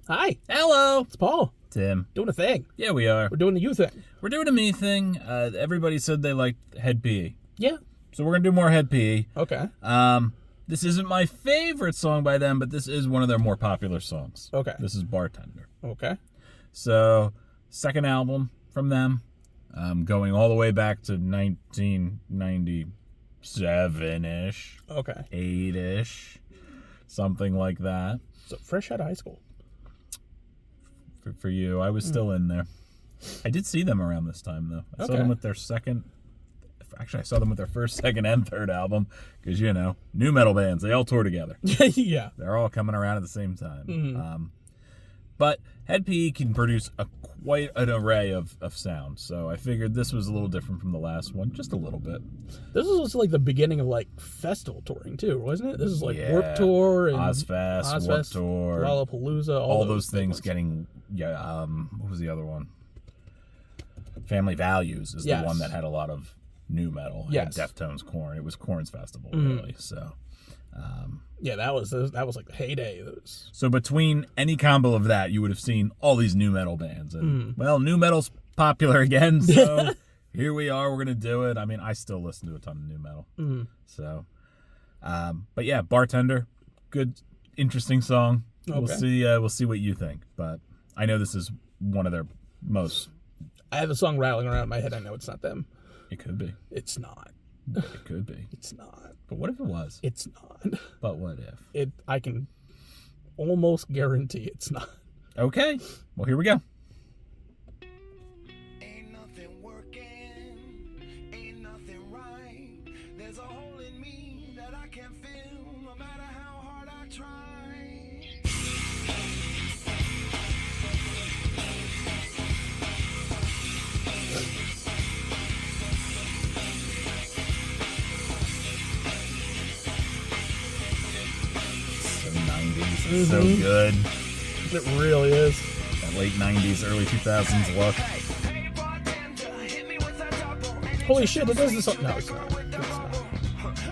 Hi, Hello. it's Paul. Tim. Doing a thing. Yeah, we are. We're doing the you thing. We're doing a me thing. Everybody said they liked Hed PE. Yeah. So we're going to do more Hed PE. Okay. This isn't my favorite song by them, but this is one of their more popular songs. Okay. This is Bartender. Okay. So, second album from them, going all the way back to 1997-ish. Okay. 8-ish. Something like that. So fresh out of high school. For you, I was still in there. I did see them around this time, though. I saw them with their second... Actually, I saw them with their first, second, and third album. Because, you know, new metal bands, they all tour together. Yeah. They're all coming around at the same time. But Hed PE can produce quite an array of sounds. So I figured this was a little different from the last one. Just a little bit. This was also like the beginning of like festival touring too, wasn't it? This is like Warped Tour and Ozfest, Warped Tour, Lollapalooza, all those things getting... Yeah, what was the other one? Family Values is the one that had a lot of new metal. Yes. Deftones, Korn. It was Korn's festival, really. So, yeah, that was like the heyday. So between any combo of that, you would have seen all these new metal bands, and well, new metal's popular again. So here we are. We're gonna do it. I mean, I still listen to a ton of new metal. So, but yeah, Bartender, good, interesting song. Okay. We'll see what you think, but I know this is one of their most. I have a song rattling around in my head. I know it's not them. It could be. It's not. It could be. It's not. But what if it was? It's not. But what if? I can almost guarantee it's not. Okay. Well, here we go. Ain't nothing working, ain't nothing right. There's a hole in me that I can't fill, no matter how hard I try. So 90s. It's so good. It really is. That late 90s, early 2000s look. Hey, bartender, hit me with a double. Holy shit! It is the song. No, it's not. It's not.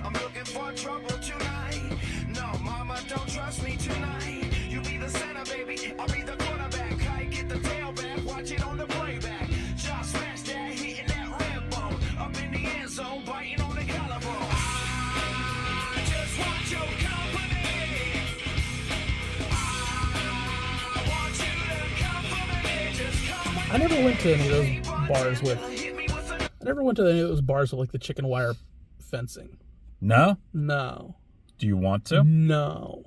I'm looking for trouble tonight. No, mama, don't trust me tonight. You be the center, baby. I'll be the quarterback. I get the tailback. Watch it on the playback. Just smash that, hitting that red bone. Up in the end zone, biting on the collarbone. I just want your company. I want you to come for me. Just come with I never went to any of those bars with. hit me with a I never went to any of those bars with like the chicken wire fencing. No? No. Do you want to? No.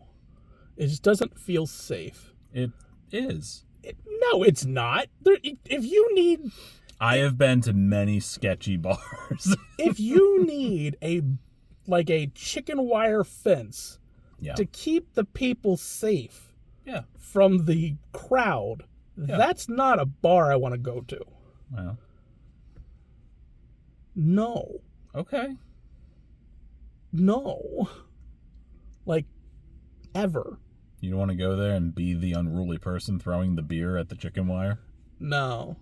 It just doesn't feel safe. It is. No, it's not. If you need I have been to many sketchy bars. if you need a chicken wire fence Yeah. to keep the people safe Yeah. from the crowd, that's not a bar I want to go to. Well, No. okay. No. Like ever. You don't want to go there and be the unruly person throwing the beer at the chicken wire No.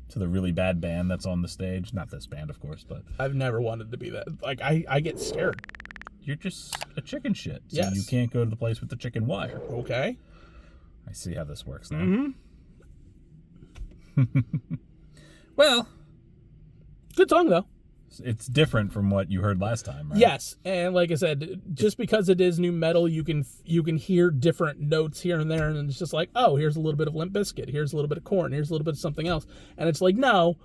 to the really bad band that's on the stage? Not this band, of course, but I've never wanted to be that. Like I get scared. you're just a chicken shit. So Yes. you can't go to the place with the chicken wire. Okay. I see how this works now. Mm-hmm. Well, Good song though. it's different from what you heard last time, right? Yes, and like I said, just because it is new metal, you can hear different notes here and there, and it's just like, oh, here's a little bit of Limp Bizkit, here's a little bit of Korn, here's a little bit of something else, and it's like, no,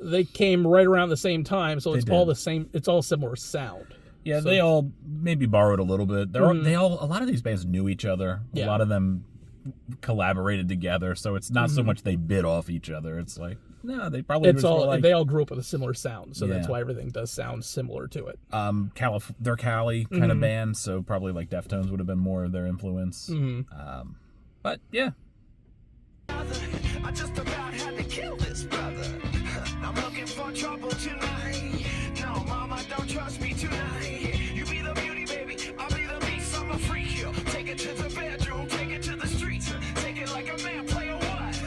they came right around the same time, so it's all the same. It's all similar sound. Yeah, So they all maybe borrowed a little bit. A lot of these bands knew each other. Yeah. A lot of them collaborated together, so it's not so much they bid off each other. It's like, no, they probably It's just all were like, they all grew up with a similar sound, so that's Yeah. why everything does sound similar to it. they're Cali kind of band, so probably like Deftones would have been more of their influence. But yeah, I just about had to kill this brother. I'm looking for trouble tonight. No, mama, don't trust me tonight. You be the beauty, baby. I'll be the beast. I'm a freak you. Take it to the bedroom, take it to the streets. Take it like a man, play a what?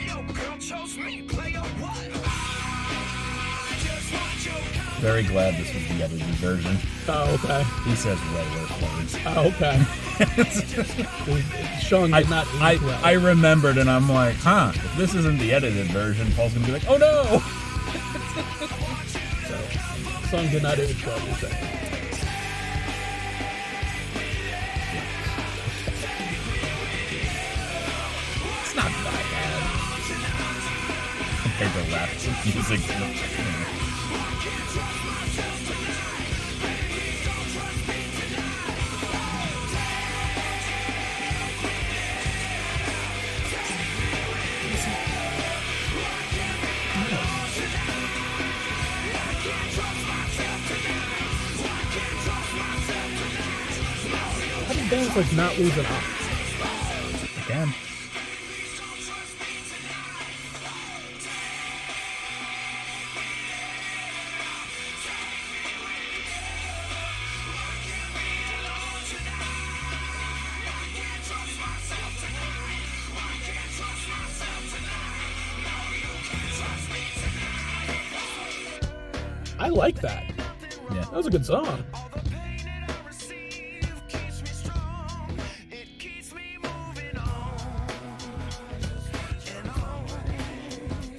Yo, girl chose me, play a what? I just want your very glad this was the edited version. Oh, okay. He says way worse words. Oh, okay. Sean did not age well. I remembered, and I'm like, if this isn't the edited version, Paul's gonna be like, oh no. So, the song did not age well, you're saying. It's not that bad compared to rap music. How do bands like not lose an octave? Again. I like that. Yeah. That was a good song.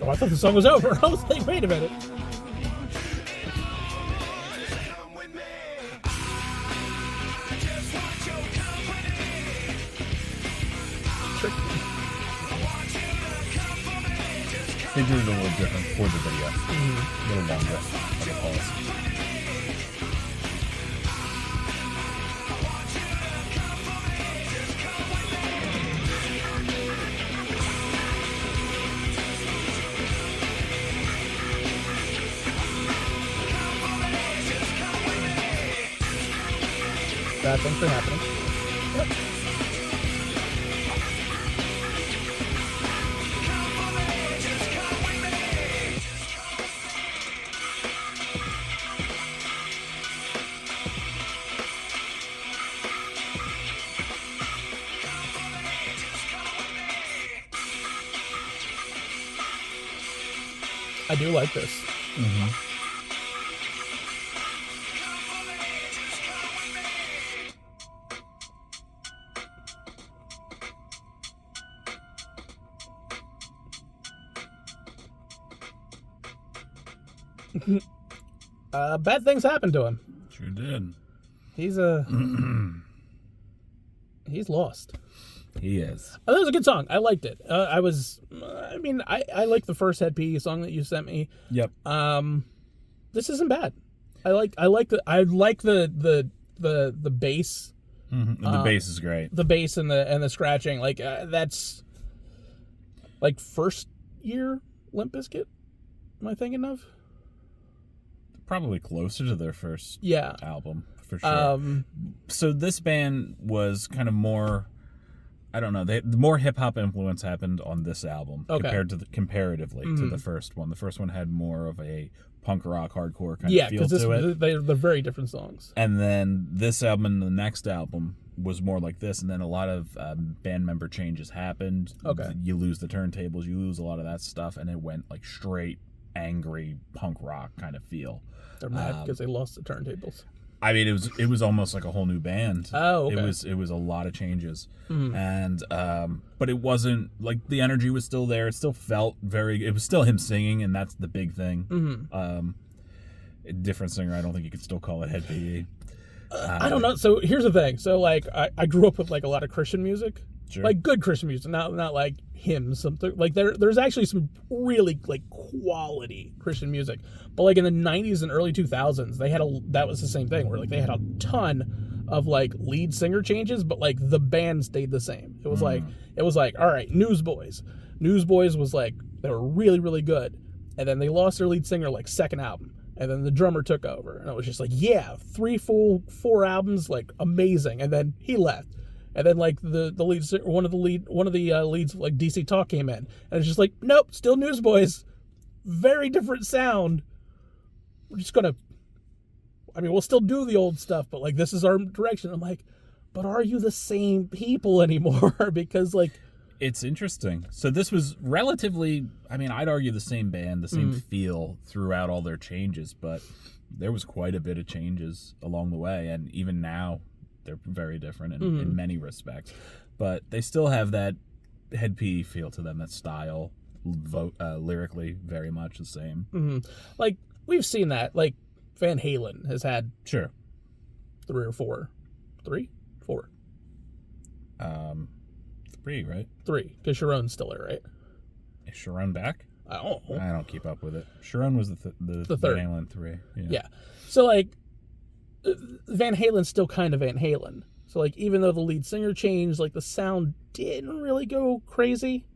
Oh, I thought the song was over. I was like, wait a minute. They did it a little different for the video. A little longer of a pause. Bad things are happening. I do like this. Bad things happened to him. Sure did. He's he's lost. He is. Oh, that was a good song. I liked it. I like the first Hed PE song that you sent me. Yep. This isn't bad. I like the bass. The bass is great. The bass and the scratching. Like that's like first year Limp Bizkit. Am I thinking of? Probably closer to their first album, for sure. So this band was kind of more, I don't know, the more hip-hop influence happened on this album comparatively to the first one. The first one had more of a punk rock, hardcore kind of feel to it. They're very different songs. And then this album and the next album was more like this, and then a lot of band member changes happened. Okay. You lose the turntables, you lose a lot of that stuff, and it went like straight angry punk rock kind of feel. They're mad because they lost the turntables. I mean, it was almost like a whole new band. Oh, okay. It was a lot of changes, and but it wasn't like the energy was still there. It still felt very. It was still him singing, and that's the big thing. A different singer. I don't think you could still call it Hed PE. I don't know. So here's the thing. So like I grew up with like a lot of Christian music. Sure. Like good Christian music, not like hymns. Something like there's actually some really like quality Christian music. But like in the 90s and early 2000s, that was the same thing where like they had a ton of like lead singer changes, but like the band stayed the same. It was like all right, Newsboys. Newsboys was like they were really really good, and then they lost their lead singer like second album. And then the drummer took over, and it was just like, 4 albums, like amazing. And then he left, and then like the lead, one of the leads, like DC Talk came in, and it's just like, nope, still Newsboys, very different sound. We're just gonna, we'll still do the old stuff, but like this is our direction. I'm like, but are you the same people anymore? Because like. It's interesting. So this was relatively, I'd argue the same band, the same feel throughout all their changes, but there was quite a bit of changes along the way. And even now, They're very different in many respects, but they still have that Hed PE feel to them. That style, lyrically, very much the same. Like we've seen that. Like Van Halen has had Sure. 3 or 4, 3, 4, 3, right? 3, because Sharon's still there, right? Is Sharon back? I don't know. I don't keep up with it. Sharon was the third. Van Halen 3. Yeah. So like Van Halen's still kind of Van Halen. So like even though the lead singer changed, like the sound didn't really go crazy.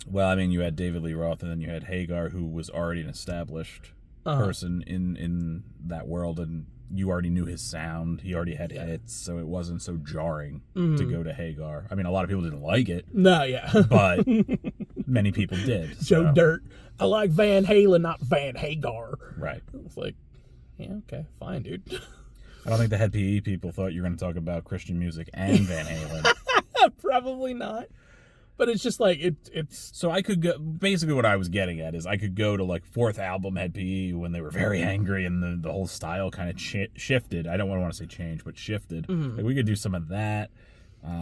Well, I mean, you had David Lee Roth, and then you had Hagar, who was already an established person in that world, and you already knew his sound. He already had hits, so it wasn't so jarring to go to Hagar. I mean, a lot of people didn't like it. No, yeah. But many people did. Joe Dirt. I like Van Halen, not Van Hagar. Right. It's like, yeah, okay, fine, dude. I don't think the Hed PE people thought you were going to talk about Christian music and Van Halen. Probably not. But it's just like, it's... So I could go... Basically what I was getting at is I could go to, like, 4th album Hed PE when they were very angry and the whole style kind of shifted. I don't want to say change, but shifted. Like, we could do some of that.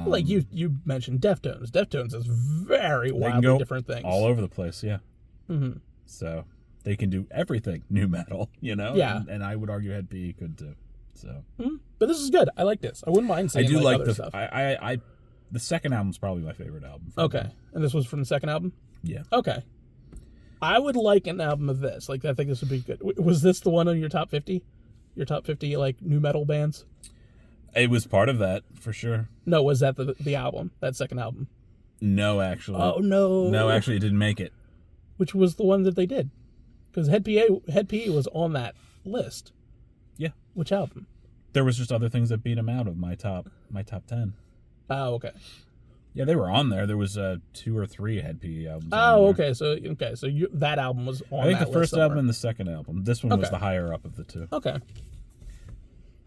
Like, you mentioned Deftones. Deftones is very wildly different things. All over the place, yeah. So they can do everything new metal, you know? Yeah. And I would argue Hed PE could too. So... But this is good. I like this. I wouldn't mind seeing I do like other stuff. The second album's probably my favorite album. Okay. And this was from the second album? Yeah. Okay. I would like an album of this. Like, I think this would be good. Was this the one on your top 50? Your top 50, like, new metal bands? It was part of that, for sure. No, was that the album? That second album? No, actually. Oh, no. No, actually, it didn't make it. Which was the one that they did? Because Hed PE was on that list. Yeah. Which album? There was just other things that beat them out of my top 10. Oh, okay. Yeah, they were on there. There was 2 or 3 Hed PE albums. Oh, okay. So that album was on. I think that the first list album and the second album. This one was the higher up of the 2. Okay.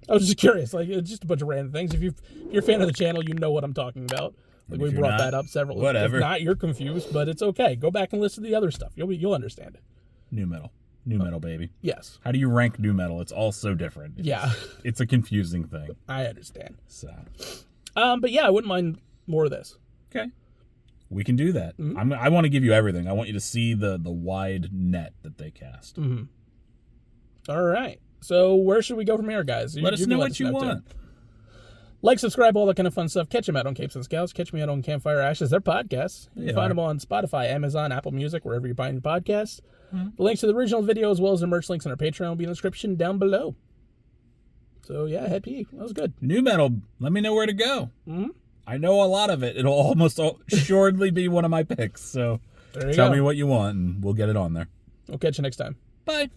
I was just curious. Like, it's just a bunch of random things. If you're a fan of the channel, you know what I'm talking about. Like, we brought that up several. Whatever. If not, you're confused, but it's okay. Go back and listen to the other stuff. You'll understand it. New metal. New metal, baby. Yes. How do you rank new metal? It's all so different. Yeah. It's a confusing thing. I understand. So. But yeah, I wouldn't mind more of this. Okay. We can do that. I want to give you everything. I want you to see the wide net that they cast. All right. So where should we go from here, guys? Let us know what you want. Too. Like, subscribe, all that kind of fun stuff. Catch them out on Capes and Scowls. Catch me out on Campfire Ashes. They're podcasts. You can find them on Spotify, Amazon, Apple Music, wherever you find your podcasts. The links to the original video as well as the merch links on our Patreon will be in the description down below. So yeah, Hed PE. That was good. New metal. Let me know where to go. I know a lot of it. It'll almost assuredly be one of my picks. So tell me what you want and we'll get it on there. We'll catch you next time. Bye.